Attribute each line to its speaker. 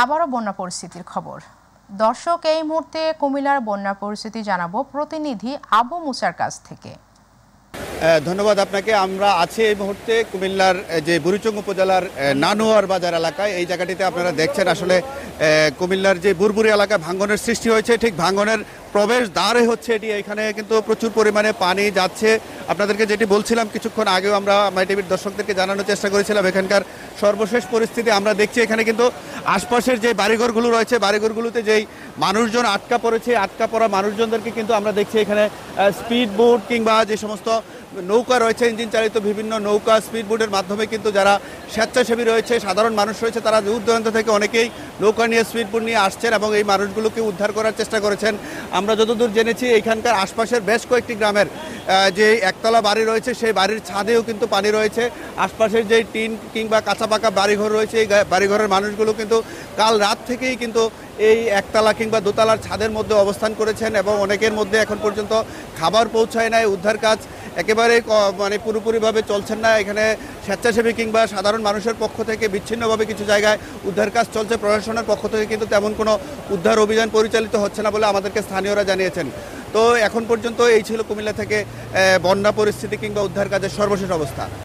Speaker 1: আবারও বন্যা পরিস্থিতির খবর। দর্শক, এই মুহূর্তে কুমিল্লার বন্যা পরিস্থিতি জানাবো প্রতিনিধি আবু মুসার কাছ থেকে।
Speaker 2: ধন্যবাদ আপনাকে। আমরা আছি এই মুহূর্তে কুমিল্লার যে বুড়িচং উপজেলার নানুয়ার বাজার এলাকায়। এই জায়গাটিতে আপনারা দেখছেন আসলে কুমিল্লার যে বুরবুরি এলাকায় ভাঙনের সৃষ্টি হয়েছে, ঠিক ভাঙনের প্রবেশ দ্বারে হচ্ছে এটি। এখানে কিন্তু প্রচুর পরিমাণে পানি যাচ্ছে। আপনাদেরকে যেটি বলছিলাম কিছুক্ষণ আগেও, আমরা মাই টিভির দর্শকদেরকে জানানোর চেষ্টা করেছিলাম এখানকার সর্বশেষ পরিস্থিতি। আমরা দেখছি এখানে কিন্তু আশপাশের যে বাড়িঘরগুলো রয়েছে, বাড়িঘরগুলোতে যেই মানুষজন আটকা পড়েছে, আটকা পড়া মানুষজনদেরকে কিন্তু আমরা দেখছি এখানে স্পিড বোট কিংবা যে সমস্ত নৌকা রয়েছে, ইঞ্জিন চালিত বিভিন্ন নৌকা, স্পিড বোটের মাধ্যমে কিন্তু যারা স্বেচ্ছাসেবী রয়েছে, সাধারণ মানুষ রয়েছে, তারা দূর দূরান্ত থেকে অনেকেই নৌকা নিয়ে, স্পিড বোট নিয়ে আসছেন এবং এই মানুষগুলোকে উদ্ধার করার চেষ্টা করেছেন। আমরা যতদূর জেনেছি এখানকার আশপাশের বেশ কয়েকটি গ্রামের যে একতলা বাড়ি রয়েছে, সেই বাড়ির ছাদেও কিন্তু পানি রয়েছে। আশপাশের যে টিন কিংবা কাঁচা পাকা বাড়িঘর রয়েছে, এই বাড়িঘরের মানুষগুলো কিন্তু কাল রাত থেকেই কিন্তু এই একতলা কিংবা দোতলার ছাদের মধ্যে অবস্থান করেছেন এবং অনেকের মধ্যে এখন পর্যন্ত খাবার পৌঁছায় নাই। উদ্ধার কাজ একেবারে মানে পুরোপুরিভাবে চলছেন না। এখানে স্বেচ্ছাসেবী কিংবা সাধারণ মানুষের পক্ষ থেকে বিচ্ছিন্নভাবে কিছু জায়গায় উদ্ধার কাজ চলছে। প্রশাসনের পক্ষ থেকে কিন্তু তেমন কোনো উদ্ধার অভিযান পরিচালিত হচ্ছে না বলে আমাদেরকে স্থানীয়রা জানিয়েছেন। তো এখন পর্যন্ত এই ছিল কুমিল্লা থেকে বন্যা পরিস্থিতি কিংবা উদ্ধার কাজের সর্বশেষ অবস্থা।